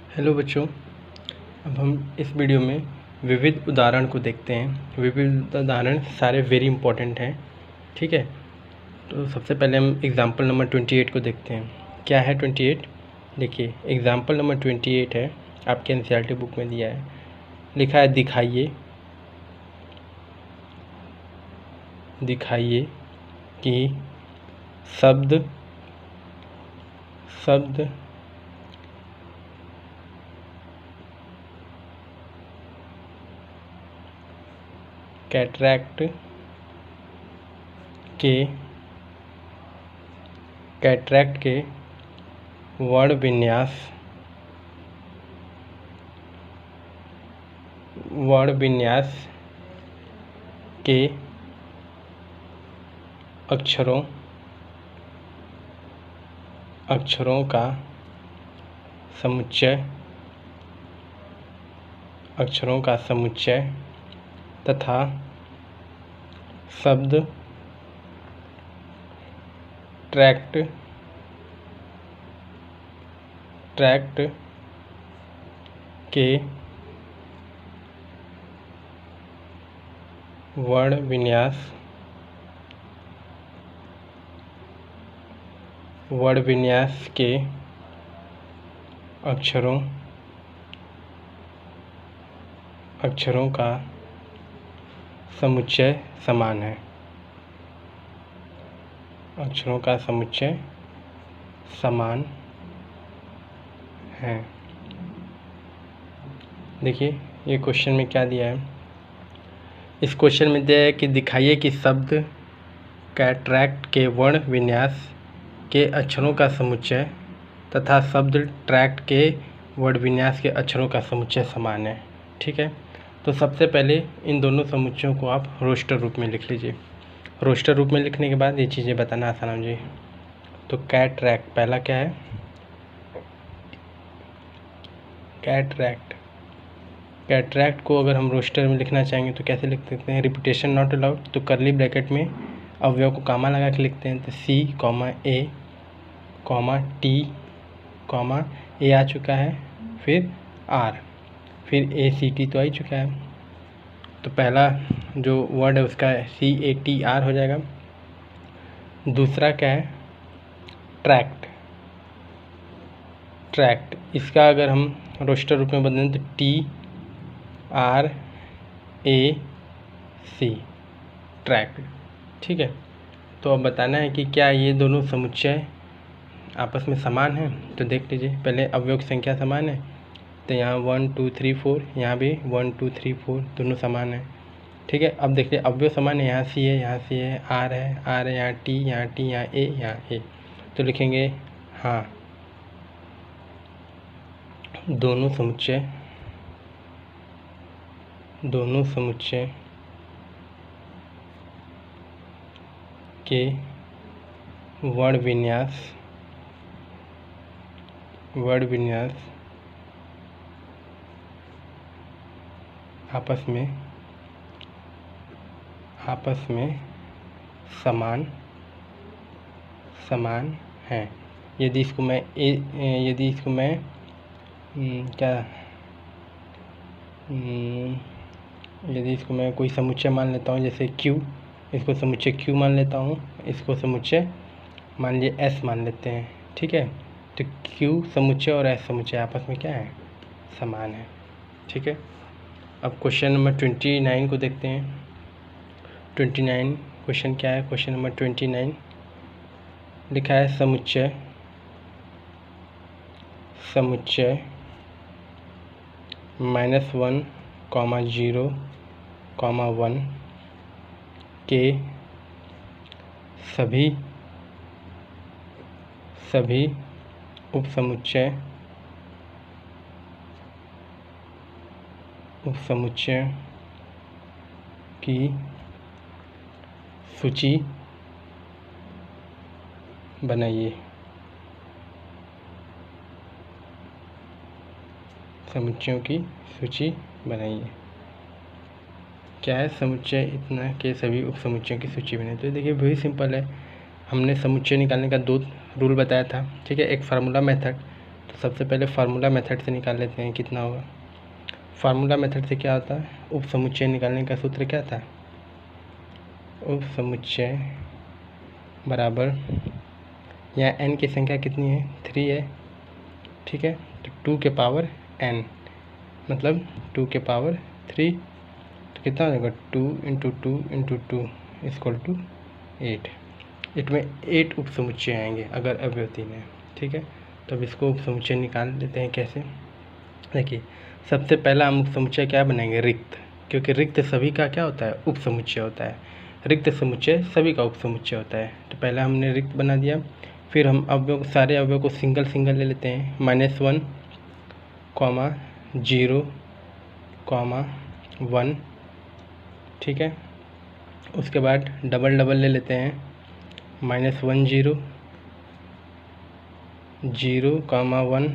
Hello बच्चों, अब हम इस वीडियो में विविध उदाहरण को देखते हैं। विविध उदाहरण सारे वेरी इंपॉर्टेंट हैं, ठीक है। तो सबसे पहले हम एग्ज़ाम्पल नंबर 28 को देखते हैं। क्या है 28? देखिए, एग्ज़ाम्पल नंबर 28 है, आपके एनसीईआरटी बुक में दिया है। लिखा है दिखाइए कि शब्द कैटरैक्ट के वर्ण विन्यास के अक्षरों का समुच्चय तथा शब्द ट्रैक्ट के वर्ण विन्यास के अक्षरों का समुच्चय समान है। अक्षरों का समुच्चय समान है। देखिए, ये क्वेश्चन में क्या दिया है। इस क्वेश्चन में दिया है कि दिखाइए कि शब्द कैटरैक्ट के वर्ण विन्यास के अक्षरों का समुच्चय तथा शब्द ट्रैक्ट के वर्ण विन्यास के अक्षरों का समुच्चय समान है, ठीक है। तो सबसे पहले इन दोनों समुच्चयों को आप रोस्टर रूप में लिख लीजिए। रोस्टर रूप में लिखने के बाद ये चीज़ें बताना आसान हो जाए। तो कैटरैक्ट, पहला क्या है? कैटरैक्ट को अगर हम रोस्टर में लिखना चाहेंगे तो कैसे लिख सकते हैं? रिपीटेशन नॉट अलाउड, तो करली ब्रैकेट में अवयव को कामा लगा के लिखते हैं। तो C, A, T, A आ चुका है, फिर R, फिर ACT तो आ ही चुका है। तो पहला जो वर्ड है उसका CATR हो जाएगा। दूसरा क्या है? ट्रैक्ट, इसका अगर हम रोस्टर रूप में बदलें तो TRAC, ट्रैक्ट, ठीक है। तो अब बताना है कि क्या ये दोनों समुच्चय आपस में समान हैं। तो देख लीजिए, पहले अवयव की संख्या समान है, तो यहाँ 1 2 3 4, यहाँ भी 1 2 3 4 दोनों समान है, ठीक है। अब देखिए, अवयव समान है, यहाँ C है, यहाँ C है, R है, यहाँ T, यहाँ A, यहाँ A। तो लिखेंगे हाँ, दोनों समुच्चय के वर्ण विन्यास आपस में समान हैं। यदि इसको मैं यदि इसको मैं कोई समुच्चय मान लेता हूँ, जैसे Q, इसको समुच्चय Q मान लेता हूँ, इसको समुच्चय मान लीजिए S मान लेते हैं, ठीक है। तो Q समुच्चय और S समुच्चय आपस में क्या है? समान है, ठीक है। अब क्वेश्चन नंबर 29 को देखते हैं। 29 क्वेश्चन क्या है? क्वेश्चन नंबर 29 लिखा है समुच्चय -1, 0, 1 के सभी उपसमुच्चय की सूची बनाइए। समुच्चयों की सूची बनाइए। क्या है? समुच्चय इतना के सभी उपसमुच्चयों की सूची बनाइए। तो देखिए, वही सिंपल है। हमने समुच्चय निकालने का 2 रूल बताया था, ठीक है। एक फार्मूला मेथड, तो सबसे पहले फार्मूला मेथड से निकाल लेते हैं कितना होगा। फार्मूला मेथड से क्या होता है, उप समुच्चय निकालने का सूत्र क्या था, उप समुच्चय बराबर, यहाँ n की संख्या कितनी है, 3 है, ठीक है। तो 2 के पावर n मतलब 2 के पावर 3, तो कितना हो जाएगा, 2 × 2 × 2 = 8। इसमें 8 उप समुच्चय आएंगे अगर अवयव 3 है, ठीक है। तो अब इसको उप समुच्चय निकाल लेते हैं कैसे। देखिए सबसे पहला हम उप समुच्चय क्या बनाएंगे, रिक्त, क्योंकि रिक्त सभी का क्या होता है, उप समुच्चय होता है। रिक्त समुच्चय सभी का उप समुच्चय होता है। तो पहला हमने रिक्त बना दिया, फिर हम अवयव, सारे अवयव को सिंगल सिंगल ले लेते हैं, -1, 0, 1, ठीक है। उसके बाद डबल डबल ले लेते हैं, -1, 0, 0, 1,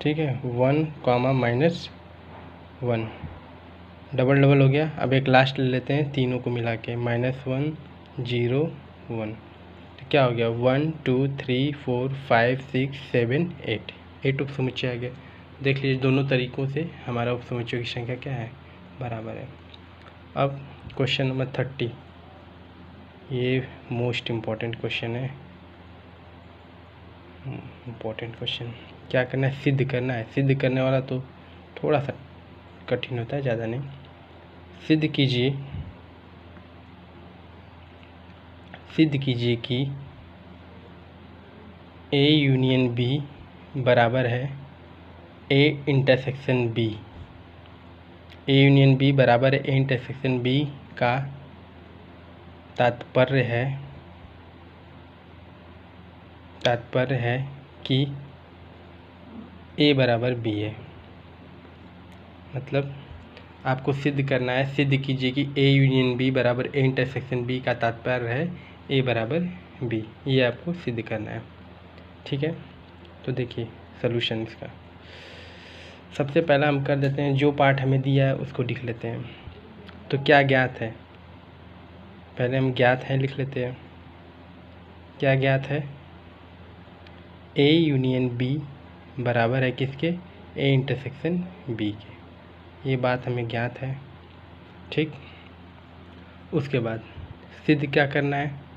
ठीक है, 1, -1, डबल डबल हो गया। अब एक लास्ट ले लेते हैं तीनों को मिला के, -1, 0, 1, तो क्या हो गया, 1, 2, 3, 4, 5, 6, 7, 8 उप समुच्चय आ गए। देख लीजिए दोनों तरीक़ों से हमारा उप समुच्चयों की संख्या क्या है, बराबर है। अब क्वेश्चन नंबर 30, ये मोस्ट इम्पॉर्टेंट क्वेश्चन है, इम्पॉर्टेंट क्वेश्चन। क्या करना है, सिद्ध करना है। सिद्ध करने वाला तो थोड़ा सा कठिन होता है, ज़्यादा नहीं। सिद्ध कीजिए कि A यूनियन B बराबर है A intersection B। A union B बराबर है A इंटरसेक्शन B का तात्पर्य है कि A बराबर B है। मतलब आपको सिद्ध करना है, सिद्ध कीजिए कि A यूनियन B बराबर A इंटरसेक्शन B का तात्पर्य है A बराबर B, ये आपको सिद्ध करना है, ठीक है। तो देखिए सॉल्यूशन इसका, सबसे पहला हम कर देते हैं, जो पार्ट हमें दिया है उसको लिख लेते हैं। तो क्या ज्ञात है, पहले हम ज्ञात है लिख लेते हैं। क्या ज्ञात है, A यूनियन B बराबर है किसके, A इंटरसेक्शन B के, ये बात हमें ज्ञात है, ठीक। उसके बाद सिद्ध क्या करना है,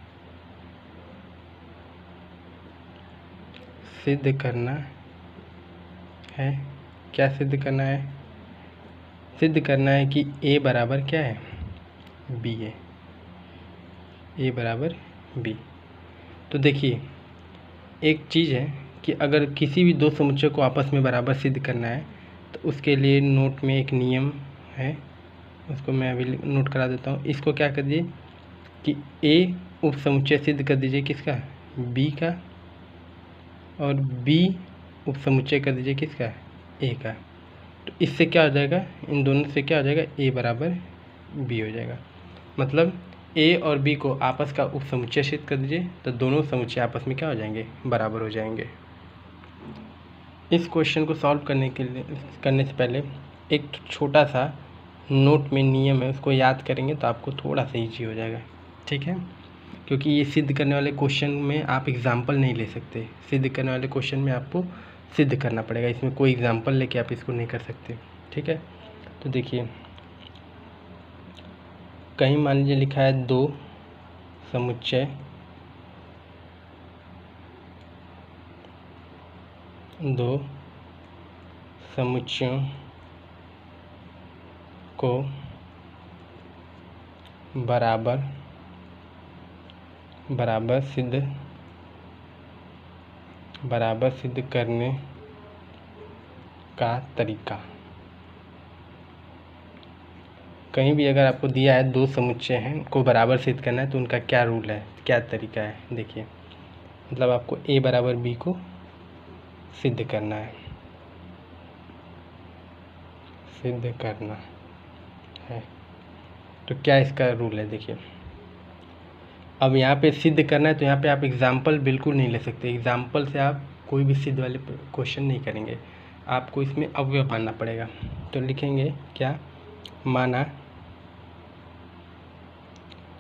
सिद्ध करना है, क्या सिद्ध करना है, सिद्ध करना है कि A बराबर क्या है, B है, A बराबर B। तो देखिए एक चीज़ है कि अगर किसी भी दो समुच्चय को आपस में बराबर सिद्ध करना है तो उसके लिए नोट में एक नियम है, उसको मैं अभी नोट करा देता हूँ। इसको क्या कर दीजिए कि A उप समुच्चय सिद्ध कर दीजिए किसका, B का, और B उप समुच्चय कर दीजिए किसका, A का। तो इससे क्या हो जाएगा, इन दोनों से क्या हो जाएगा, A बराबर B हो जाएगा। मतलब A और B को आपस का उप समुच्चय सिद्ध कर दीजिए तो दोनों समुच्चय आपस में क्या हो जाएंगे, बराबर हो जाएंगे। इस क्वेश्चन को सॉल्व करने से पहले एक छोटा सा नोट में नियम है, उसको याद करेंगे तो आपको थोड़ा सा ईजी हो जाएगा, ठीक है। क्योंकि ये सिद्ध करने वाले क्वेश्चन में आप एग्जाम्पल नहीं ले सकते, सिद्ध करने वाले क्वेश्चन में आपको सिद्ध करना पड़ेगा, इसमें कोई एग्जाम्पल लेके आप इसको नहीं कर सकते, ठीक है। तो देखिए कहीं मान लीजिए लिखा है दो समुच्चयों को बराबर सिद्ध करने का तरीका। कहीं भी अगर आपको दिया है दो समुच्चय हैं को बराबर सिद्ध करना है तो उनका क्या रूल है, क्या तरीका है, देखिए मतलब आपको A बराबर B को सिद्ध करना है, तो क्या इसका रूल है, देखिए अब यहाँ पे सिद्ध करना है तो यहाँ पे आप एग्जाम्पल बिल्कुल नहीं ले सकते, एग्जाम्पल से आप कोई भी सिद्ध वाले क्वेश्चन नहीं करेंगे, आपको इसमें अवयव मानना पड़ेगा। तो लिखेंगे क्या, माना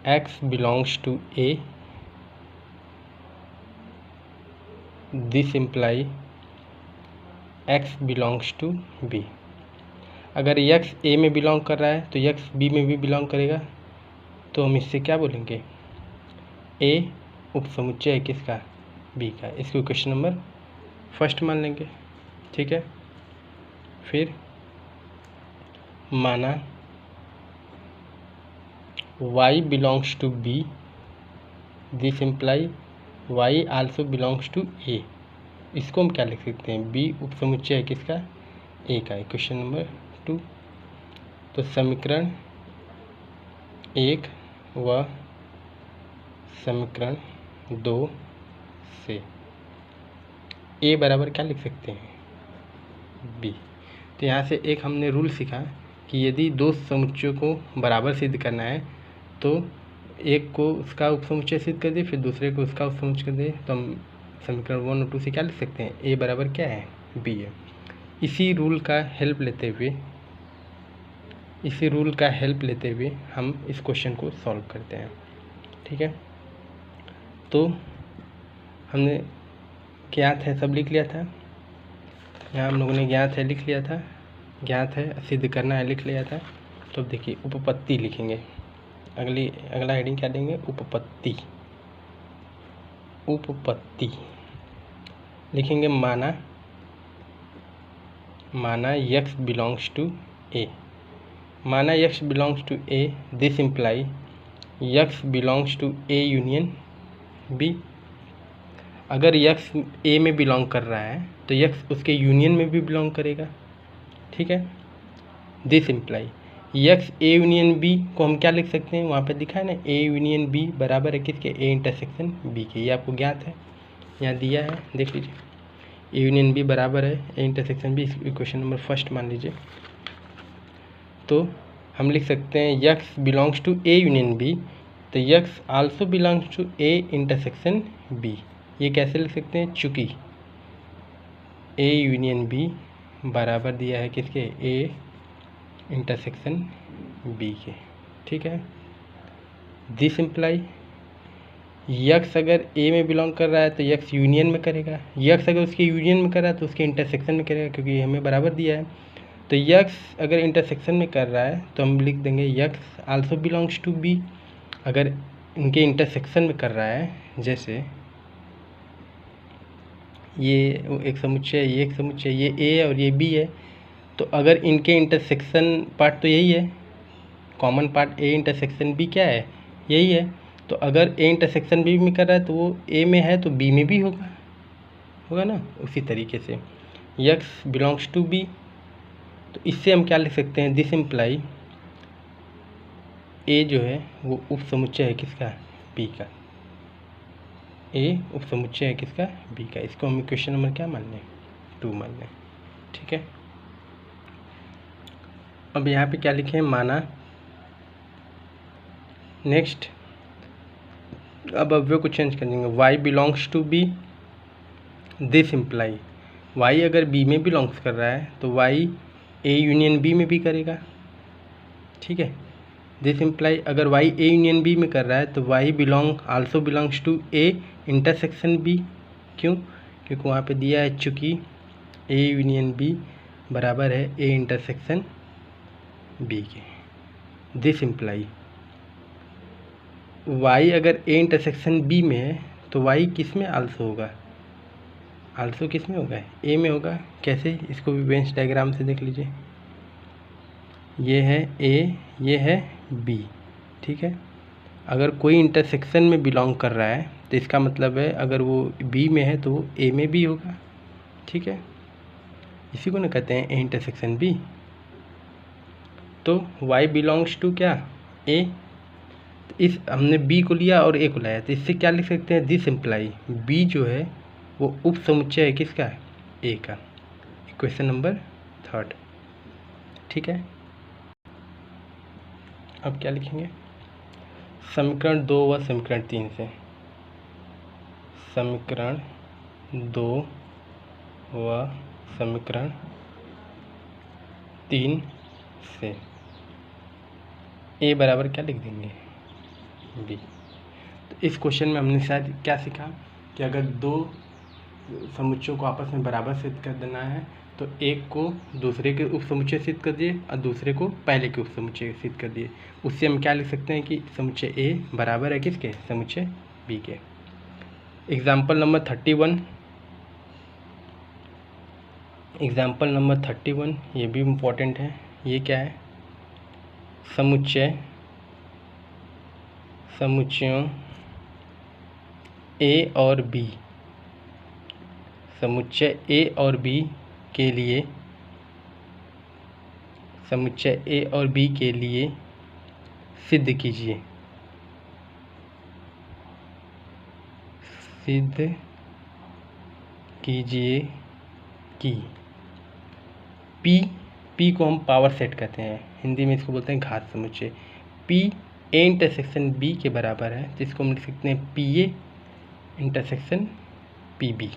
X belongs to A this imply x belongs to b। अगर x a में बिलोंग कर रहा है तो x b में भी बिलोंग करेगा, तो हम इससे क्या बोलेंगे, a उपसमुच्चय है किसका, b का। इसको क्वेश्चन नंबर फर्स्ट मान लेंगे। ठीक है, फिर माना y belongs to b, this imply y also belongs to a। इसको हम क्या लिख सकते हैं, b उपसमुच्चय है किसका, a का। Question number 2। तो समीकरण 1 व समीकरण 2 से a बराबर क्या लिख सकते हैं, b। तो यहाँ से एक हमने रूल सीखा कि यदि दो समुच्चयों को बराबर सिद्ध करना है तो एक को उसका उपसमुच्चय सिद्ध कर दे, फिर दूसरे को उसका उपसमुच्चय कर दे, तो हम समीकरण 1 और 2 से क्या लिख सकते हैं, a बराबर क्या है, b है। इसी रूल का हेल्प लेते हुए हम इस क्वेश्चन को सॉल्व करते हैं। ठीक है, तो हमने ज्ञात है सब लिख लिया था, यहाँ हम लोगों ने ज्ञात है लिख लिया था, ज्ञात है सिद्ध करना है लिख लिया था। तो अब देखिए उपपत्ति लिखेंगे। अगला हेडिंग क्या देंगे, उपपत्ति। उपपत्ति लिखेंगे माना x बिलोंग्स टू a। माना x belongs to a, this imply x belongs to a union b। अगर x a में बिलोंग कर रहा है तो x उसके यूनियन में भी बिलोंग करेगा। ठीक है, this imply x a union b को हम क्या लिख सकते हैं, वहाँ पे दिखा है ना, a यूनियन b बराबर है किसके, a इंटरसेक्शन b के। ये आपको ज्ञात है, यहाँ दिया है, देख लीजिए। a यूनियन b बराबर है a intersection b, question number first मान लीजिए। तो हम लिख सकते हैं x belongs to a union b, तो x also belongs to a intersection b। ये कैसे लिख सकते हैं, चूँकि a यूनियन b बराबर दिया है किसके, a इंटरसेक्शन b के। ठीक है, दिस इम्प्लाई x अगर a में बिलोंग कर रहा है तो x यूनियन में करेगा, x अगर उसके यूनियन में कर रहा है तो उसके इंटरसेक्शन में करेगा, क्योंकि हमें बराबर दिया है। तो x अगर इंटरसेक्शन में कर रहा है तो हम लिख देंगे x also belongs to b। अगर इनके इंटरसेक्शन में कर रहा है, जैसे ये एक समुच्चय, ये एक समुच्चय, ये a है और ये b है, तो अगर इनके इंटरसेक्शन पार्ट तो यही है, common part a intersection b क्या है, यही है। तो अगर a इंटरसेक्शन b में कर रहा है तो वो a में है तो b में भी होगा ना। उसी तरीके से x बिलोंग्स टू b, तो इससे हम क्या लिख सकते हैं, दिस इम्प्लाई a जो है वो उपसमुच्चय है किसका, b का। a उपसमुच्चय है किसका, b का। इसको हम क्वेश्चन नंबर क्या मान लें, 2 मान लें। ठीक है, अब यहाँ पे क्या लिखे हैं, माना। नेक्स्ट अब अव्यय को चेंज कर देंगे, y belongs to b, this imply y अगर b में बिलोंग्स कर रहा है तो y a यूनियन b में भी करेगा। ठीक है, दिस इम्प्लाई अगर y a यूनियन b में कर रहा है तो y also belongs to a intersection b। क्यों, क्योंकि वहाँ पे दिया है चूँकि a यूनियन b बराबर है a इंटरसेक्शन b के। दिस इम्प्लाई y अगर a इंटरसेक्शन b में है तो y किस में आल्सो होगा, आल्सो किस में होगा, a में होगा। कैसे, इसको भी वेन्स डायग्राम से देख लीजिए। ये है a, ये है b। ठीक है, अगर कोई इंटरसेक्शन में बिलोंग कर रहा है तो इसका मतलब है अगर वो b में है तो वो a में भी होगा। ठीक है, इसी को ना कहते हैं a इंटरसेक्शन b। तो y बिलोंग्स टू क्या, a। इस हमने b को लिया और a को लाया, तो इससे क्या लिख सकते हैं, दिस इम्प्लाई b जो है वो उप समुच्चय है किसका, a का। Question number 3। ठीक है, अब क्या लिखेंगे, समीकरण 2 व समीकरण 3 से। समीकरण 2 व समीकरण 3 से a बराबर क्या लिख देंगे, b। तो इस क्वेश्चन में हमने शायद क्या सीखा कि अगर दो समुच्चयों को आपस में बराबर सिद्ध कर देना है, तो एक को दूसरे के उप समुच्चय सिद्ध कर दिए और दूसरे को पहले के उप समुच्चय सिद्ध कर दिए। उससे हम क्या लिख सकते हैं कि समुच्चय ए बराबर है किसके, समुच्चय बी के। एग्जाम्पल नंबर 31, एग्जाम्पल नंबर 31 ये भी इम्पोर्टेंट है। ये क्या है, समुच्चयों ए और बी, समुच्चय ए और बी के लिए, समुच्चय ए और बी के लिए सिद्ध कीजिए, सिद्ध कीजिए कि पी को हम पावर सेट कहते हैं, हिंदी में इसको बोलते हैं घात समुच्चय। पी ए इंटरसेक्शन बी के बराबर है, जिसको हम लिख सकते हैं P A intersection P B.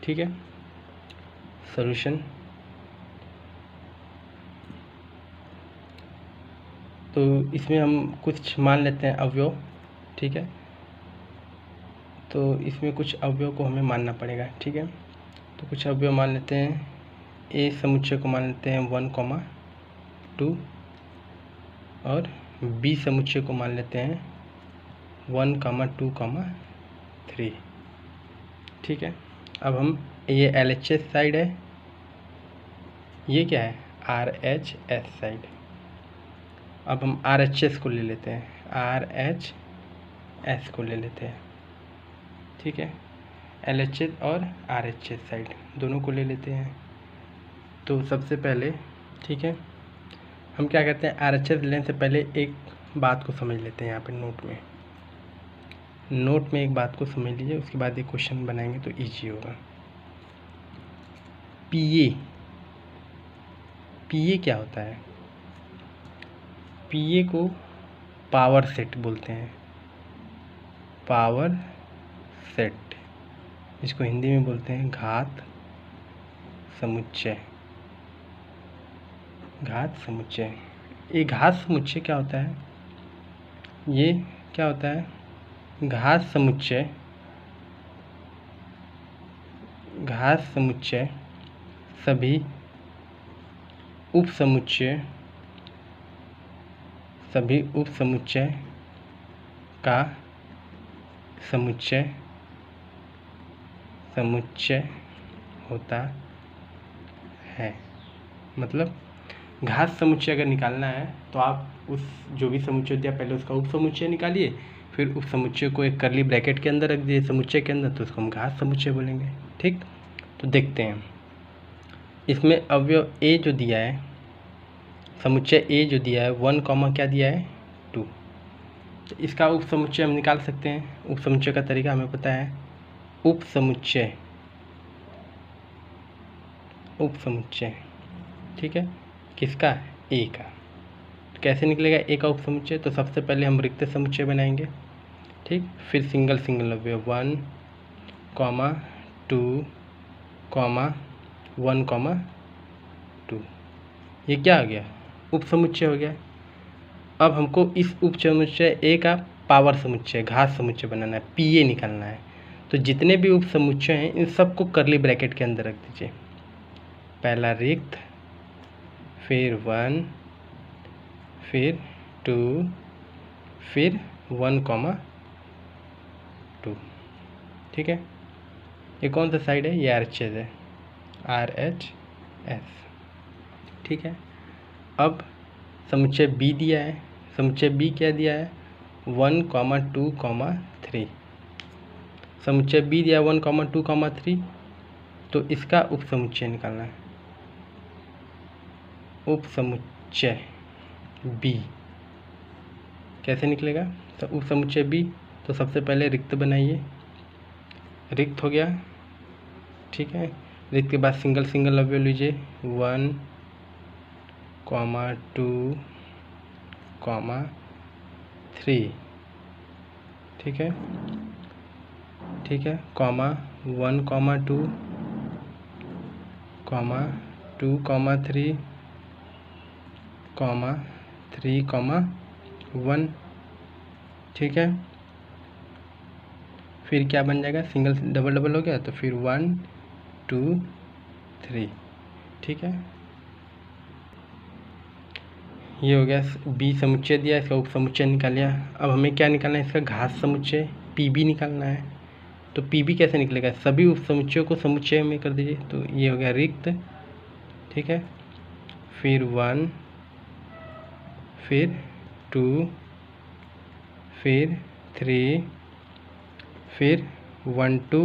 ठीक है, सॉल्यूशन। तो इसमें हम कुछ मान लेते हैं अवयव। ठीक है, तो इसमें कुछ अवयव को हमें मानना पड़ेगा। ठीक है, तो कुछ अवयव मान लेते हैं। ए समुच्चय को मान लेते हैं 1,2 और बी समुच्चय को मान लेते हैं 1,2,3। ठीक है, अब हम ये LHS साइड है, ये क्या है RHS साइड। अब हम RHS को ले लेते हैं, RHS को ले लेते हैं। ठीक है, LHS और RHS साइड दोनों को ले लेते हैं। तो सबसे पहले ठीक है, हम क्या करते हैं, RHS लेने से पहले एक बात को समझ लेते हैं। यहाँ पे नोट में एक बात को समझ लीजिए, उसके बाद एक क्वेश्चन बनाएंगे तो ईजी होगा। PA क्या होता है, PA को पावर सेट बोलते हैं, पावर सेट, इसको हिंदी में बोलते हैं घात समुच्चय। घात समुच्चय, ये घात समुच्चय क्या होता है, ये क्या होता है, घात समुच्चय, घात समुच्चय सभी उप समुच्चय, सभी उप समुच्चय का समुच्चय होता है। मतलब घात समुच्चय अगर निकालना है तो आप उस जो भी समुच्चय दिया पहले उसका उप समुच्चय निकालिए, फिर उप समुच्चय को एक कर्ली ब्रैकेट के अंदर रख दिए समुच्चय के अंदर, तो उसको हम घात समुच्चय बोलेंगे। ठीक, तो देखते हैं इसमें अवयव ए जो दिया है, समुच्चय ए जो दिया है 1, क्या दिया है 2, तो इसका उप समुच्चय हम निकाल सकते हैं। उप समुच्चय का तरीका हमें पता है, उप समुच्चय, ठीक है, किसका, ए का। तो कैसे निकलेगा ए का उप समुच्चय, तो सबसे पहले हम रिक्त समुच्चय बनाएंगे। ठीक, फिर सिंगल अवयव 1, 2, 1, 2, ये क्या हो गया, उप समुच्चय हो गया। अब हमको इस उप समुच्चय ए का पावर समुच्चय, घात समुच्चय बनाना है, PA निकालना है। तो जितने भी उप समुच्चय हैं इन सबको कर्ली ब्रैकेट के अंदर रख दीजिए। पहला रिक्त, फिर 1, फिर 2, फिर 1, 2। ठीक है, ये कौन सा साइड है, ये RHS है, RHS। ठीक है, अब समुच्चय B दिया है, समुच्चय B क्या दिया है 1, 2, 3। समुच्चय B दिया 1, 2, 3, तो इसका उप समुच्चय निकालना है। उप समुच्चय B कैसे निकलेगा, तो उप समुच्चय B, तो सबसे पहले रिक्त बनाइए, रिक्त हो गया। ठीक है, रिक्त के बाद सिंगल अवयव लीजिए 1, 2, 3। ठीक है, 1, 2, 3, 3, 1। ठीक है, फिर क्या बन जाएगा, सिंगल डबल डबल हो गया तो फिर 1 2 3, ठीक है। ये हो गया बी समुच्चय दिया, इसका उप समुच्चय निकाल लिया। अब हमें क्या निकालना है, इसका घात समुच्चय पी बी निकालना है। तो पी बी कैसे निकलेगा, सभी उप समुच्चयों को समुच्चय में कर दीजिए, तो ये हो गया रिक्त, ठीक है। फिर 1, फिर 2, फिर 3, फिर 1 2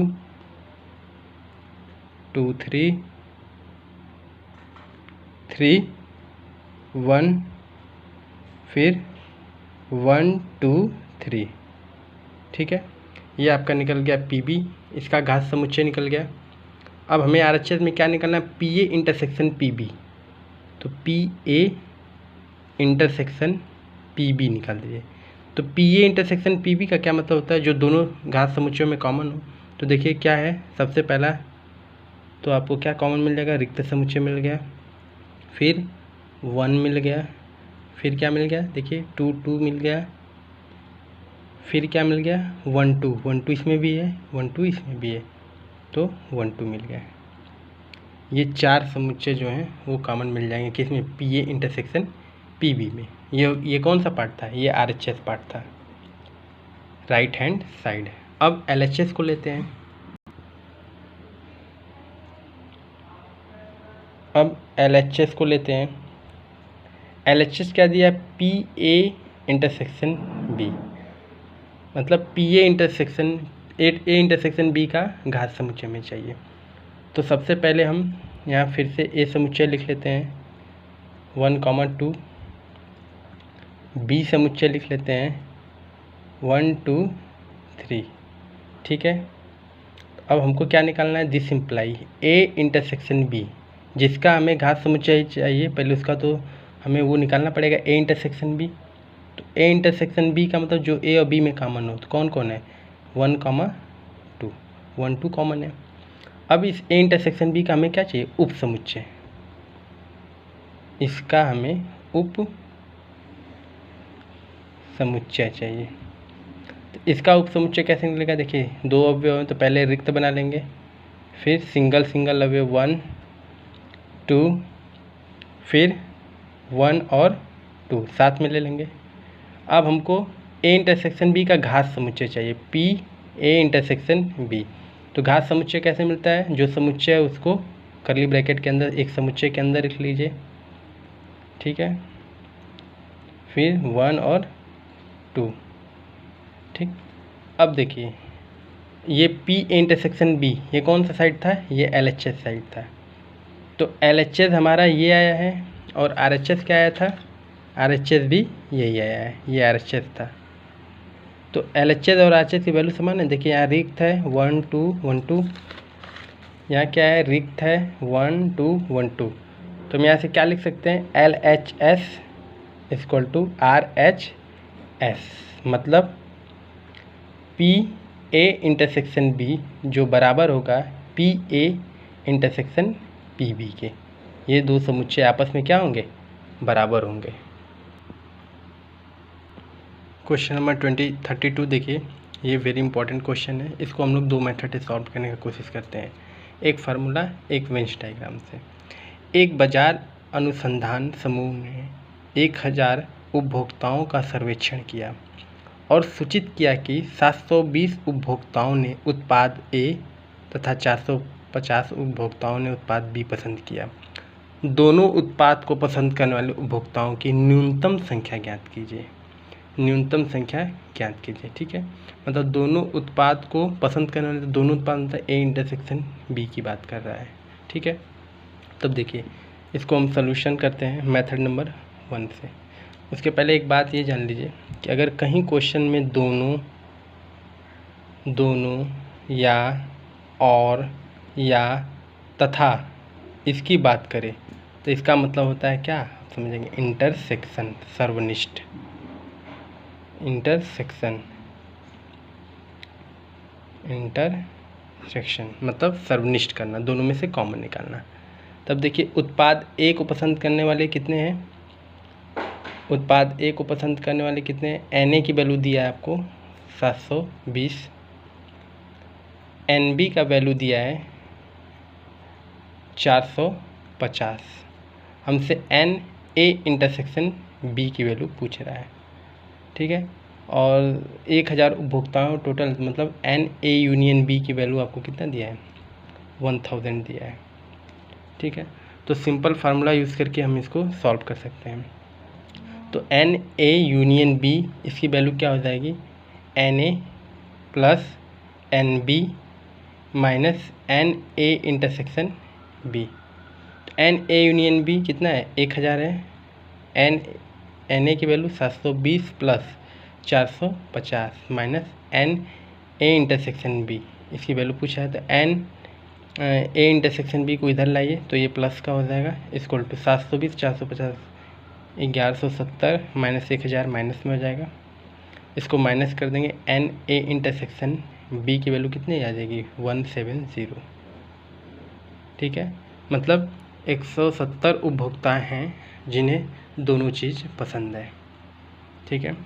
2 3 3 1, फिर 1 2 3, ठीक है। ये आपका निकल गया पी बी, इसका घात समुच्चय निकल गया। अब हमें आरएचएस में क्या निकालना है, P A intersection P B, तो P A intersection P B निकाल दीजिए। तो P A intersection P B का क्या मतलब होता है, जो दोनों घात समुच्चयों में कॉमन हो। तो देखिए क्या है, सबसे पहला तो आपको क्या कॉमन मिल जाएगा, रिक्त समुच्चय मिल गया, फिर 1 मिल गया, फिर क्या मिल गया, देखिए 2 2 मिल गया, फिर क्या मिल गया 1 2 1 2 इसमें भी है, 1 2 इसमें भी है, तो 1 2 मिल गया। ये 4 समुच्चय जो हैं वो कॉमन मिल जाएंगे किसमें, P A intersection P B में। ये कौन सा पार्ट था, ये आर एच एस पार्ट था, राइट हैंड साइड। अब एल एच एस को लेते हैं। अब एल एच एस को लेते हैं। एल एच एस क्या दिया, पी ए इंटरसेक्शन बी, मतलब पी ए इंटरसेक्शन बी का घात समुच्चय में चाहिए। तो सबसे पहले हम यहाँ फिर से ए समुच्चय लिख लेते हैं 1 2, बी समुच्चय लिख लेते हैं 1 2 3, ठीक है। अब हमको क्या निकालना है, this imply A intersection B, जिसका हमें घात समुच्चय चाहिए, पहले उसका तो हमें वो निकालना पड़ेगा ए इंटरसेक्शन बी। तो ए इंटरसेक्शन बी का मतलब जो ए और बी में कॉमन हो, तो कौन कौन है, 1 2, 1 2 कॉमन है। अब इस ए इंटरसेक्शन बी का हमें क्या चाहिए, उप समुच्चय, इसका हमें उप समुच्चय चाहिए। तो इसका उप समुच्चय कैसे निकलेगा, देखिए 2 अवयव हैं तो पहले रिक्त बना लेंगे, फिर सिंगल सिंगल अवयव 1 2, फिर 1 और 2 साथ में ले लेंगे। अब हमको ए इंटरसेक्शन बी का घात समुच्चय चाहिए, पी ए इंटरसेक्शन बी। तो घात समुच्चय कैसे मिलता है, जो समुच्चय है उसको कर्ली ब्रैकेट के अंदर एक समुच्चय के अंदर लिख लीजिए, ठीक है। फिर 1 और 2, ठीक। अब देखिए ये पी ए इंटरसेक्शन बी, ये कौन सा साइड था, ये एल एच एस साइड था। तो एल एच एस हमारा ये आया है और आर एच एस क्या आया था, आर एच एस भी यही आया है, ये आर एच एस था। तो एल एच एस और आर एच एस की वैल्यू समान है। देखिए यहाँ रिक्त है 1 2 1 2, यहाँ क्या है, रिक्त है 1 2 1 2। तो हम यहाँ से क्या लिख सकते हैं, L H S equal to R H S, मतलब पी ए इंटरसेक्शन बी जो बराबर होगा P A intersection P B के। ये दो समुच्चय आपस में क्या होंगे, बराबर होंगे। क्वेश्चन नंबर 32 देखिए, ये वेरी इंपॉर्टेंट क्वेश्चन है। इसको हम लोग 2 मेथड से सॉल्व करने की कोशिश करते हैं, एक फार्मूला एक वेंस डायग्राम से। एक बाजार अनुसंधान समूह ने 1000 उपभोक्ताओं का सर्वेक्षण किया और सूचित किया कि 720 उपभोक्ताओं ने उत्पाद ए तथा 450 उपभोक्ताओं ने उत्पाद बी पसंद किया। दोनों उत्पाद को पसंद करने वाले उपभोक्ताओं की न्यूनतम संख्या ज्ञात कीजिए, न्यूनतम संख्या ज्ञात कीजिए, ठीक है। मतलब दोनों उत्पाद को पसंद करने वाले, दोनों उत्पाद मतलब ए इंटरसेक्शन बी की बात कर रहा है, ठीक है। तब देखिए इसको हम सॉल्यूशन करते हैं मेथड नंबर 1 से। उसके पहले एक बात ये जान लीजिए कि अगर कहीं क्वेश्चन में दोनों या और या तथा इसकी बात करें तो इसका मतलब होता है क्या, समझेंगे, इंटरसेक्शन, सर्वनिष्ठ, इंटरसेक्शन मतलब सर्वनिष्ठ करना, दोनों में से कॉमन निकालना। तब देखिए उत्पाद ए को पसंद करने वाले कितने हैं, उत्पाद ए को पसंद करने वाले कितने हैं, एन ए की वैल्यू दिया है आपको 720, एन बी का वैल्यू दिया है 450, हमसे एन ए इंटरसेक्शन बी की वैल्यू पूछ रहा है, ठीक है। और 1000 उपभोक्ताओं टोटल, मतलब एन ए यूनियन बी की वैल्यू आपको कितना दिया है, 1000 दिया है, ठीक है। तो सिंपल फार्मूला यूज़ करके हम इसको सॉल्व कर सकते हैं। तो एन ए यूनियन बी, इसकी वैल्यू क्या हो जाएगी, N A plus N B minus N A intersection B. N A union B कितना है, 1000 है। एन ए की value 720 plus 450 minus N A intersection B, इसकी वैल्यू पूछा है। तो एन ए इंटरसेक्शन बी को इधर लाइए तो ये प्लस का हो जाएगा, इक्वल टू 720 450 1170 माइनस 1000 माइनस में हो जाएगा। इसको माइनस कर देंगे, एन ए इंटरसेक्शन बी की वैल्यू कितनी आ जाएगी, 170, ठीक है। मतलब 170 उपभोक्ता हैं जिन्हें दोनों चीज़ पसंद है, ठीक है,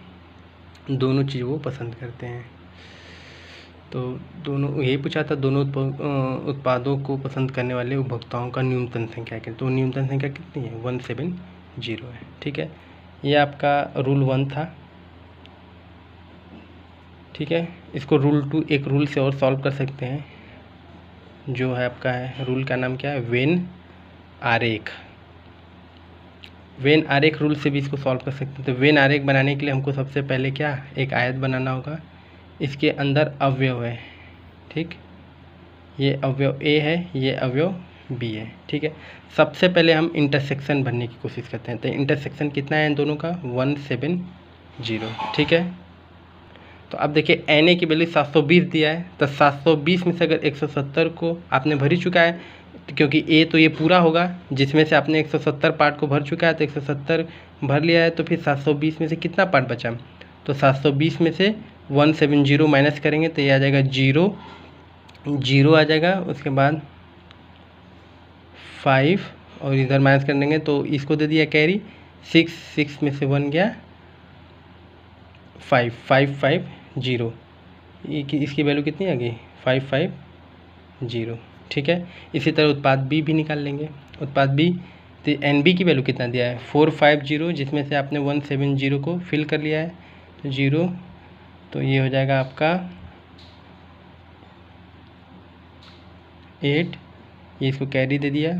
दोनों चीज़ वो पसंद करते हैं। तो दोनों यही पूछा था, दोनों उत्पादों को पसंद करने वाले उपभोक्ताओं का न्यूनतम संख्या क्या, तो न्यूनतम संख्या कितनी है, 170 है, ठीक है। ये आपका रूल 1 था, ठीक है। इसको रूल 2 एक रूल से और सॉल्व कर सकते हैं, जो है आपका है, रूल का नाम क्या है, वेन आरेख। वेन आरेख रूल से भी इसको सॉल्व कर सकते हैं। तो वेन आरेख बनाने के लिए हमको सबसे पहले क्या, एक आयत बनाना होगा, इसके अंदर अवयव है, ठीक, ये अवयव ए है, ये अवयव बी है, ठीक है। सबसे पहले हम इंटरसेक्शन बनने की कोशिश करते हैं। तो इंटरसेक्शन कितना है इन दोनों का, 170, ठीक है। तो अब देखिए एन ए की वैल्यू 720 दिया है, तो 720 में से अगर 170 को आपने भर ही चुका है, तो क्योंकि ए तो ये पूरा होगा जिसमें से आपने 170 पार्ट को भर चुका है, तो 170 भर लिया है, तो फिर 720 में से कितना पार्ट बचा, तो 720 में से 170 माइनस करेंगे तो ये आ जाएगा 0 आ जाएगा। उसके बाद 5 और इधर माइनस कर देंगे तो इसको दे दिया कैरी, 6 में से 1 गया 550, इसकी वैल्यू कितनी आ गई, 550, ठीक है। इसी तरह उत्पाद बी भी निकाल लेंगे। उत्पाद बी, तो एन बी की वैल्यू कितना दिया है, 450, जिसमें से आपने 170 को फिल कर लिया है, तो 0, तो ये हो जाएगा आपका 8, ये इसको कैरी दे दिया,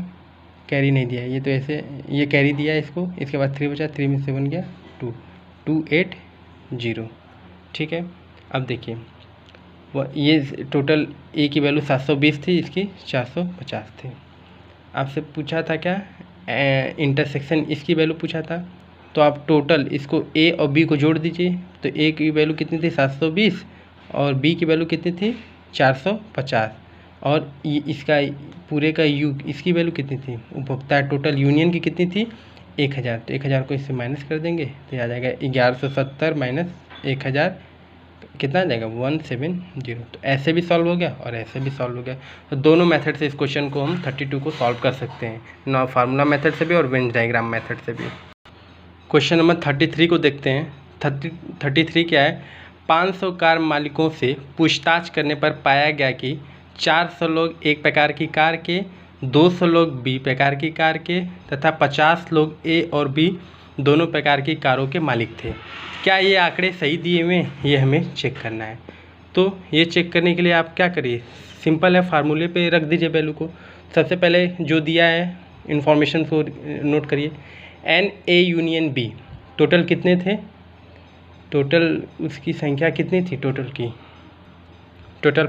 कैरी नहीं दिया, ये तो ऐसे ये कैरी दिया इसको, इसके बाद 3 बचा, 3 में से 1 गया 280, ठीक है। अब देखिए ये टोटल ए की वैल्यू 720 थी, इसकी 450 थी। आपसे पूछा था क्या, इंटरसेक्शन इसकी वैल्यू पूछा था, तो आप टोटल इसको ए और बी को जोड़ दीजिए। तो ए की वैल्यू कितनी थी, 720, और बी की वैल्यू कितनी थी, 450, और इसका पूरे का यू, इसकी वैल्यू कितनी थी, उपभोक्ता टोटल यूनियन की कितनी थी, 1000। तो 1000 को इससे माइनस कर देंगे तो आ जाएगा 1170 माइनस 1000, कितना आ जाएगा, 170। तो ऐसे भी सॉल्व हो गया और ऐसे भी सॉल्व हो गया। तो दोनों मेथड से इस क्वेश्चन को हम 32 को सॉल्व कर सकते हैं, ना फार्मूला मेथड से भी और वेन डायग्राम मेथड से भी। क्वेश्चन नंबर 33 को देखते हैं। 33 क्या है, 500 कार मालिकों से पूछताछ करने पर पाया गया कि 400 लोग एक प्रकार की कार के, 200 लोग बी प्रकार की कार के तथा 50 लोग ए और बी दोनों प्रकार की कारों के मालिक थे। क्या ये आंकड़े सही दिए हुए हैं, ये हमें चेक करना है। तो ये चेक करने के लिए आप क्या करिए, सिंपल है, फार्मूले पे रख दीजिए वैल्यू को। सबसे पहले जो दिया है इन्फॉर्मेशन को नोट करिए, N A union B total कितने थे, टोटल उसकी संख्या कितनी थी, टोटल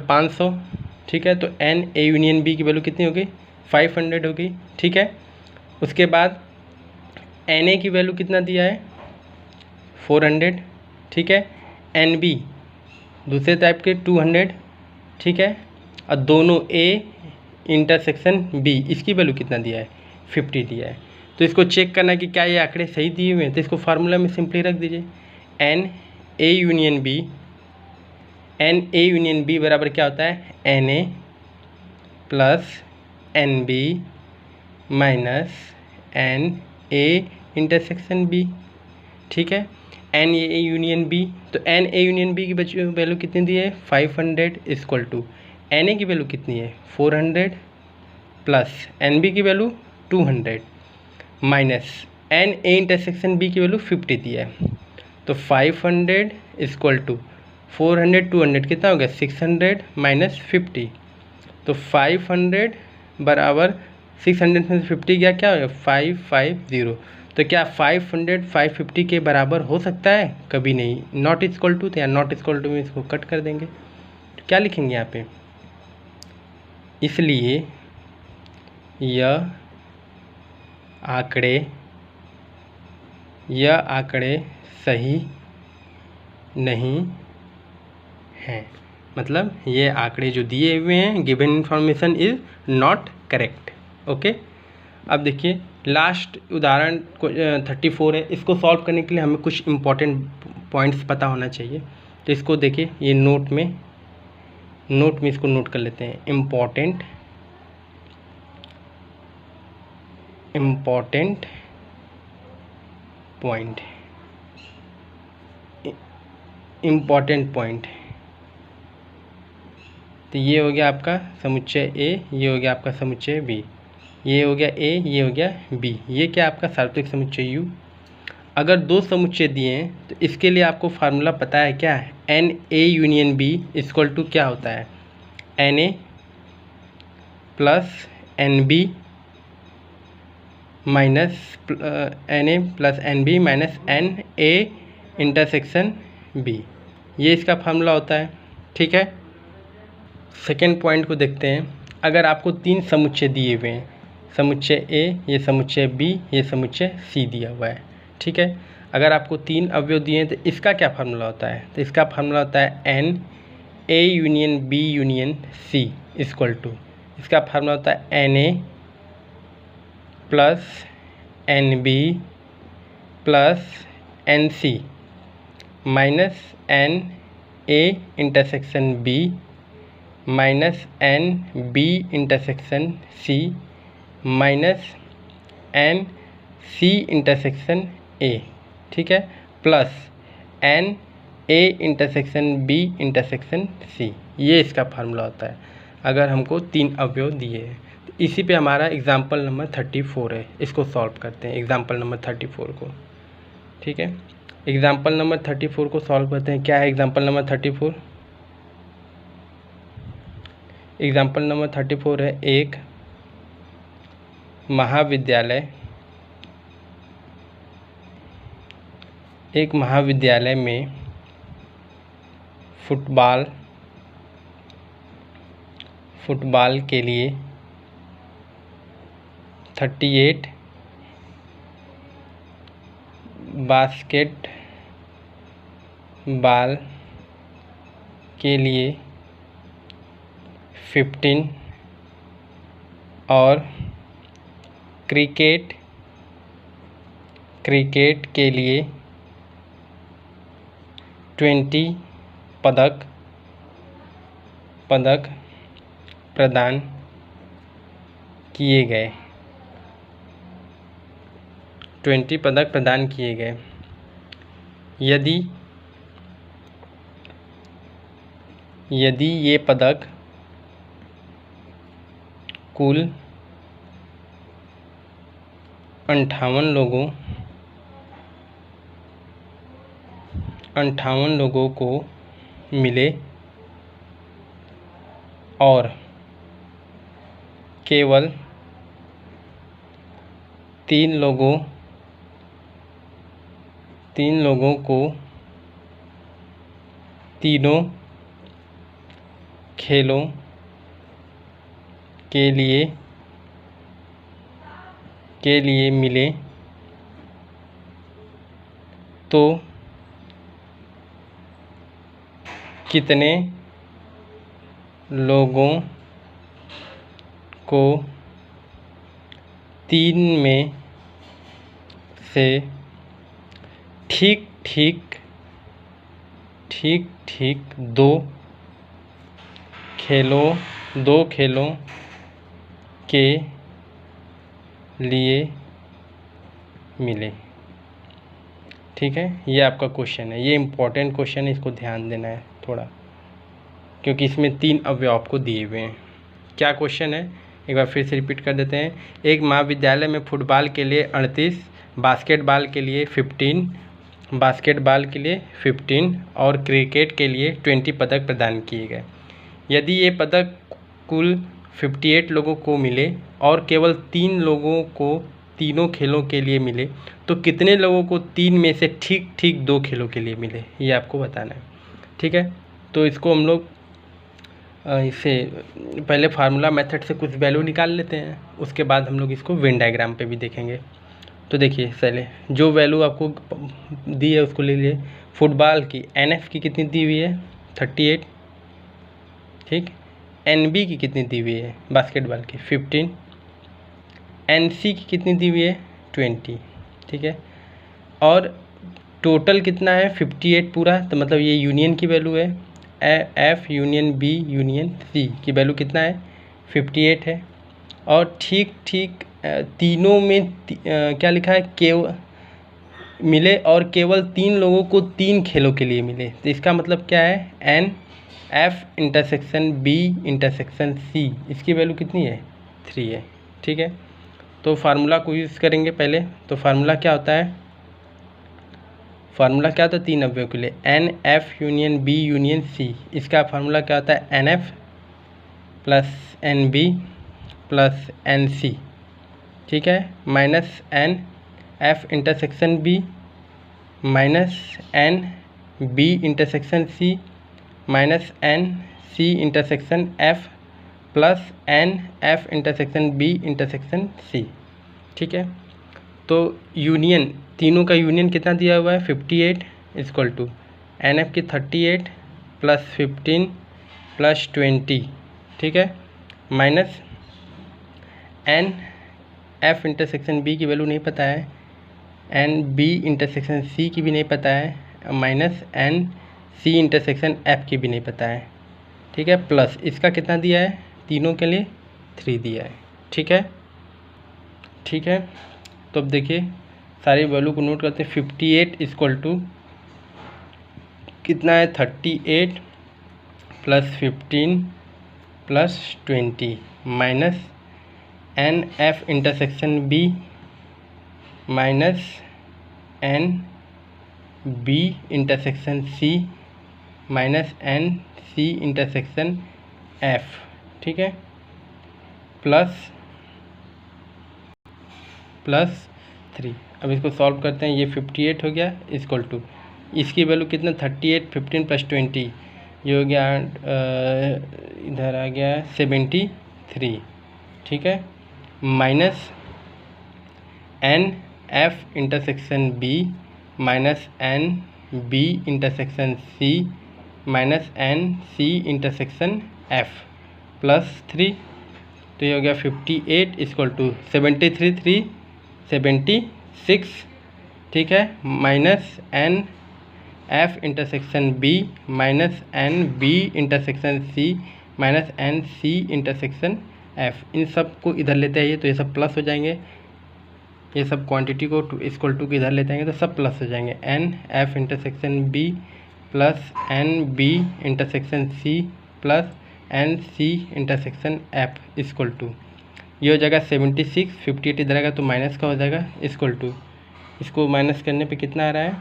500, ठीक है। तो एन ए यूनियन बी की वैल्यू कितनी हो गई, 500 हो गई, ठीक है। उसके बाद एन ए की वैल्यू कितना दिया है, 400, ठीक है। एन बी दूसरे टाइप के 200, ठीक है। और दोनों ए इंटरसेक्शन बी, इसकी वैल्यू कितना दिया है, 50 दिया है। तो इसको चेक करना है कि क्या ये आंकड़े सही दिए हुए हैं, तो इसको फार्मूला में सिंपली रख दीजिए, एन ए यूनियन बी बराबर क्या होता है, N A plus N B minus N A intersection B, ठीक है। एन ए यूनियन बी, तो एन ए यूनियन बी की वैल्यू कितनी दी है, 500 इक्वल टू एन की वैल्यू कितनी है 400 प्लस एन बी की value 200 minus N A intersection B की वैल्यू 50 दिया है। तो 500 इक्वल टू 400 200 कितना हो गया 600 माइनस 50। तो 500 बराबर 600 में 50 गया क्या हो गया 550। तो क्या 500 550 के बराबर हो सकता है? कभी नहीं। नॉट इक्वल टू, तो या नॉट इक्वल टू में इसको कट कर देंगे। तो क्या लिखेंगे यहाँ पे? इसलिए यह आंकड़े सही नहीं हैं। मतलब ये आंकड़े जो दिए हुए हैं, given information is not correct. Okay, अब देखिए लास्ट उदाहरण 34 है। इसको सॉल्व करने के लिए हमें कुछ इम्पॉर्टेंट पॉइंट्स पता होना चाहिए। तो इसको देखिए, ये नोट में इसको नोट कर लेते हैं। Important point. तो ये हो गया आपका समुच्चय ए, ये हो गया आपका समुच्चय बी, ये हो गया ए, ये हो गया बी। ये क्या आपका सार्वत्रिक समुच्चय यू। अगर दो समुच्चय दिए हैं तो इसके लिए आपको फार्मूला पता है क्या है? N A union B equal to क्या होता है? N A plus N B minus N A plus N B minus N A intersection B. ये इसका फार्मूला होता है। ठीक है, सेकेंड पॉइंट को देखते हैं। अगर आपको तीन समुच्चय दिए हुए हैं, समुच्चय ए, ये समुच्चय बी, ये समुच्चय सी दिया हुआ है। ठीक है, अगर आपको तीन अवयव दिए हैं तो इसका क्या फार्मूला होता है? तो इसका फार्मूला होता है N A union B union C equal to, इसका फार्मूला होता है N A plus N B plus N C minus N A intersection B minus N B intersection C minus N C intersection A. ठीक है, plus N A intersection B intersection C. ये इसका formula होता है अगर हमको तीन अवयव दिए हैं। तो इसी पे हमारा एग्जाम्पल नंबर 34 है। इसको सॉल्व करते हैं, एग्जाम्पल नंबर 34 को। ठीक है, एग्जाम्पल नंबर 34 को सॉल्व करते हैं। क्या है एग्जाम्पल नंबर 34? एग्जाम्पल नंबर 34 है एक महाविद्यालय में फुटबॉल के लिए 38, बास्केटबॉल के लिए 15 और क्रिकेट के लिए 20 पदक प्रदान किए गए। 20 पदक प्रदान किए गए। यदि ये पदक कुल 58 लोगों को मिले और केवल 3 लोगों को तीनों खेलों के लिए मिले तो कितने लोगों को 3 में से ठीक 2 खेलों के लिए मिले। ठीक है, ये आपका क्वेश्चन है। ये इम्पोर्टेंट क्वेश्चन है, इसको ध्यान देना है थोड़ा। क्योंकि इसमें 3 अवयव आपको दिए हुए हैं। क्या क्वेश्चन है, एक बार फिर से रिपीट कर देते हैं। एक महाविद्यालय में फुटबॉल के लिए 38, बास्केटबॉल के लिए 15 और क्रिकेट के लिए 20 पदक प्रदान किए गए। यदि ये पदक कुल 58 लोगों को मिले और केवल 3 लोगों को तीनों खेलों के लिए मिले, तो कितने लोगों को 3 में से ठीक ठीक 2 खेलों के लिए मिले, ये आपको बताना है। ठीक है, तो इसको हम लोग इसे पहले फार्मूला मेथड से कुछ वैल्यू निकाल लेते हैं, उसके बाद हम लोग इसको वेन डायग्राम पे भी देखेंगे। तो देखिए, पहले जो वैल्यू आपको दी है उसको ले लीजिए। फुटबॉल की NF की कितनी दी हुई है, 38। ठीक, NB की कितनी दी हुई है, बास्केटबॉल की 15। NC की कितनी दी हुई है, 20। ठीक है, और टोटल कितना है, 58 पूरा, तो मतलब ये यूनियन की वैल्यू है। F union B union C की वैल्यू कितना है, 58 है। और ठीक ठीक तीनों में क्या लिखा है, मिले और केवल 3 लोगों को 3 खेलों के लिए मिले, तो इसका मतलब क्या है, NF intersection B intersection C, इसकी वैल्यू कितनी है, 3 है। ठीक है, तो फार्मूला को यूज़ करेंगे पहले। तो फार्मूला क्या होता है, 3 अवयव के लिए NF union B union C। इसका फार्मूला क्या होता है, NF plus NB plus NC। ठीक है, minus NF intersection B minus NB intersection C minus NC intersection F plus NF intersection B intersection C। ठीक है, तो यूनियन, तीनों का यूनियन कितना दिया हुआ है, 58 इक्वल टू NF की 38 प्लस 15 प्लस 20। ठीक है, माइनस NF इंटरसेक्शन B की वैल्यू नहीं पता है, NB इंटरसेक्शन C की भी नहीं पता है, माइनस NC इंटरसेक्शन F की भी नहीं पता है। ठीक है, प्लस इसका कितना दिया है, तीनों के लिए 3 दिया है। ठीक है, तो अब देखिए सारी वैल्यू को नोट करते हैं। 58 इक्वल टू कितना है, 38 plus 15 plus 20 minus NF intersection B minus NB intersection C minus NC intersection F। ठीक है, प्लस 3। अब इसको सॉल्व करते हैं, ये 58 हो गया इक्वल टू इसकी वैल्यू कितना, 38 15 प्लस 20, ये हो गया इधर आ गया 73। ठीक है, minus NF intersection B minus NB intersection C minus NC intersection F plus 3, तो ये हो गया 58 इक्वल टू 76। ठीक है, minus NF intersection B minus NB intersection C minus NC intersection F। इन सब को इधर लेते आइए तो ये सब प्लस हो जाएंगे, ये सब क्वांटिटी को इक्वल टू के इधर लेते आएंगे तो सब प्लस हो जाएंगे। NF intersection B plus NB intersection C plus NC intersection F equal to, ये हो जाएगा 76। 58 इधर आएगा तो माइनस का हो जाएगा इक्वल टू, इसको माइनस करने पे कितना आ रहा है,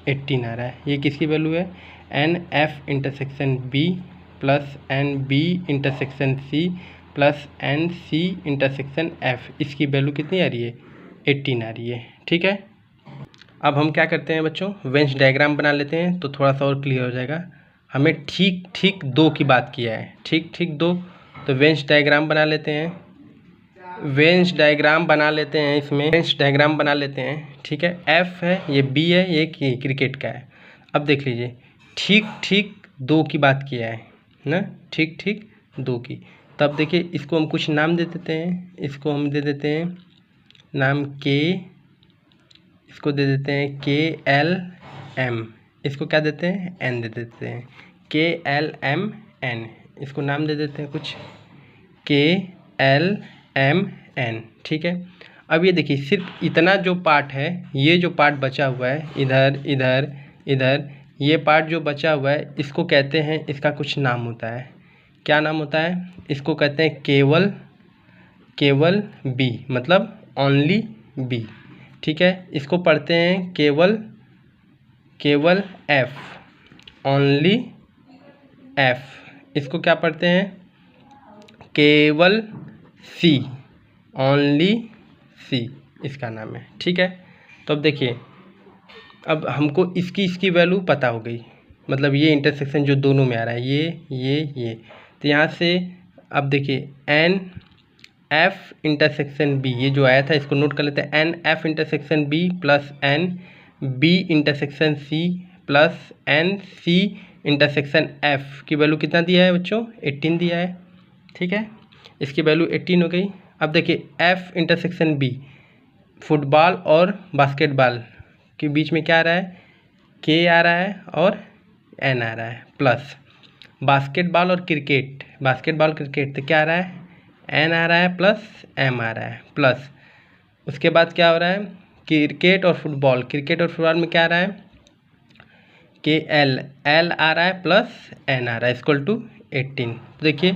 18 आ रहा है। ये किसकी वैल्यू है, NF intersection B plus NB intersection C plus NC intersection F, इसकी वैल्यू कितनी आ रही है, 18 आ रही है। ठीक है, अब हम क्या करते हैं बच्चों, वेंस डायग्राम बना लेते हैं तो थोड़ा सा और क्लियर हो जाएगा। हमें ठीक ठीक 2 की बात किया है, ठीक ठीक 2, तो वेंस डायग्राम बना लेते हैं। इसमें वेंस डायग्राम बना लेते हैं। ठीक है, F है, ये B है, ये क्रिकेट का है। अब देख लीजिए, ठीक ठीक 2 की बात किया है ना, ठीक ठीक 2 की। तब देखिए इसको हम कुछ नाम दे देते हैं, इसको हम दे देते हैं नाम K, इसको दे देते हैं KLM, इसको क्या देते हैं, N दे देते हैं, KLMN, इसको नाम दे देते हैं कुछ KLMN। ठीक है, अब ये देखिए सिर्फ इतना जो पार्ट है, ये जो पार्ट बचा हुआ है, इधर इधर इधर, ये पार्ट जो बचा हुआ है इसको कहते हैं, इसका कुछ नाम होता है। क्या नाम होता है? इसको कहते हैं केवल बी, मतलब ओनली बी। ठीक है, इसको पढ़ते हैं केवल एफ, ओनली एफ। इसको क्या पढ़ते हैं? केवल सी, ओनली सी, इसका नाम है। ठीक है, तो अब देखिए, अब हमको इसकी वैल्यू पता हो गई, मतलब ये इंटरसेक्शन जो दोनों में आ रहा है, ये तो यहाँ से अब देखिए एन एफ इंटरसेक्शन बी, ये जो आया था इसको नोट कर लेते हैं। N F intersection B plus N B intersection C plus N C intersection F की वैल्यू कितना दिया है बच्चों? 18 दिया है। ठीक है, इसकी वैल्यू 18 हो गई। अब देखिए एफ इंटरसेक्शन बी, फुटबॉल और बास्केटबॉल के बीच में क्या आ रहा है? के आ रहा है और एन आ रहा है, प्लस बास्केटबॉल और क्रिकेट तो क्या आ रहा है? एन आ रहा है प्लस एम आ रहा है, प्लस उसके बाद क्या हो रहा है? क्रिकेट और फुटबॉल में क्या आ रहा है? के एल आ रहा है प्लस एन आ रहा है, इक्वल टू 18। तो देखिए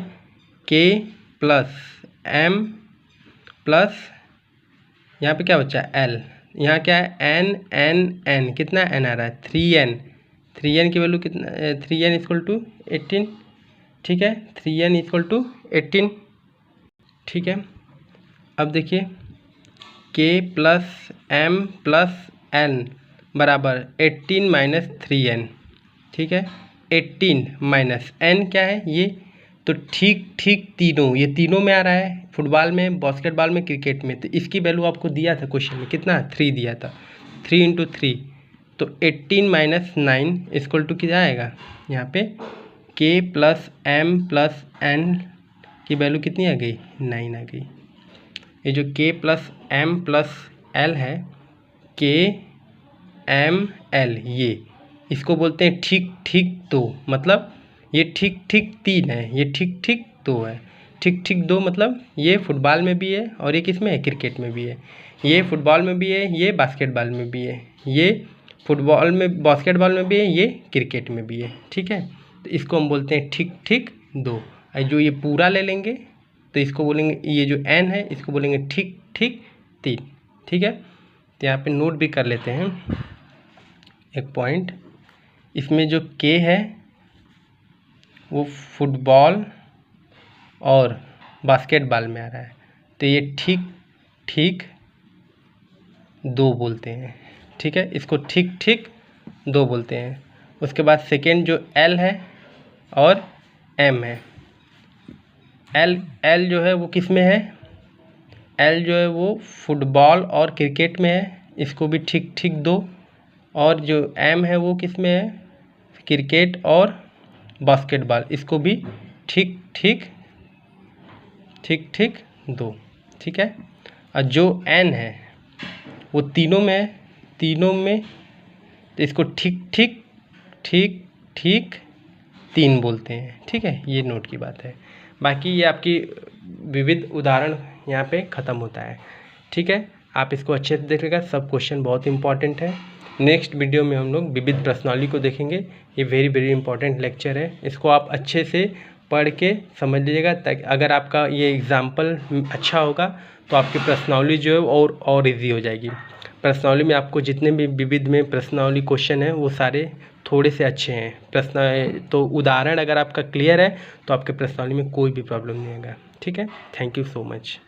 के प्लस एम प्लस यहाँ पे क्या बचा? एल। यहाँ क्या है? एन कितना एन आ रहा है? 3n की वैल्यू कितना? 3n equal to 18। ठीक है, 3n इक्वल टू 18। ठीक है, अब देखिए k plus M plus N बराबर 18 माइनस 3n। ठीक है, 18 माइनस n क्या है? ये तो ठीक तीनों, ये तीनों में आ रहा है, फुटबॉल में, बास्केटबॉल में, क्रिकेट में। तो इसकी वैल्यू आपको दिया था क्वेश्चन में, कितना? 3 दिया था। 3 इंटू 3 तो 18 माइनस 9 इक्वल टू क्या आएगा? यहाँ पे k plus M plus N की वैल्यू कितनी आ गई? 9 आ गई। ये जो k plus M plus L है, k एम एल, ये इसको बोलते हैं ठीक 2, मतलब ये ठीक 3 है, ये ठीक 2 है। ठीक 2 मतलब ये फुटबॉल में भी है और ये किस में है? क्रिकेट में भी है। ये फुटबॉल में भी है, ये बास्केटबॉल में भी है, ये फुटबॉल में बास्केटबॉल में भी है, ये क्रिकेट में भी है। ठीक है, तो इसको हम बोलते हैं ठीक 2। और जो ये पूरा ले लेंगे तो इसको बोलेंगे, ये जो एन है इसको बोलेंगे ठीक 3। ठीक है, तो यहाँ पे नोट भी कर लेते हैं एक पॉइंट। इसमें जो के है वो फुटबॉल और बास्केटबॉल में आ रहा है, तो ये ठीक 2 बोलते हैं। ठीक है, इसको ठीक 2 बोलते हैं। उसके बाद सेकेंड जो एल है और एम है, एल जो है वो किस में है? एल जो है वो फुटबॉल और क्रिकेट में है, इसको भी ठीक 2। और जो एम है वो किस में है? क्रिकेट और बास्केटबॉल, इसको भी ठीक 2। ठीक है, और जो एन है वो तीनों में तो इसको ठीक 3 बोलते हैं। ठीक है, ये नोट की बात है। बाकी ये आपकी विविध उदाहरण यहाँ पे ख़त्म होता है। ठीक है, आप इसको अच्छे से देखिएगा, सब क्वेश्चन बहुत इंपॉर्टेंट है। नेक्स्ट वीडियो में हम लोग विविध प्रश्नावली को देखेंगे। ये वेरी इंपॉर्टेंट लेक्चर है, इसको आप अच्छे से पढ़ के समझ लीजिएगा, ताकि अगर आपका ये एग्जाम्पल अच्छा होगा तो आपकी प्रश्नावली जो है और ईजी हो जाएगी। प्रश्नावली में आपको जितने भी विविध में प्रश्नावली क्वेश्चन हैं वो सारे थोड़े से अच्छे हैं। तो उदाहरण अगर आपका क्लियर है तो आपके प्रश्नावली में कोई भी प्रॉब्लम नहीं आएगा। ठीक है, थैंक यू सो मच।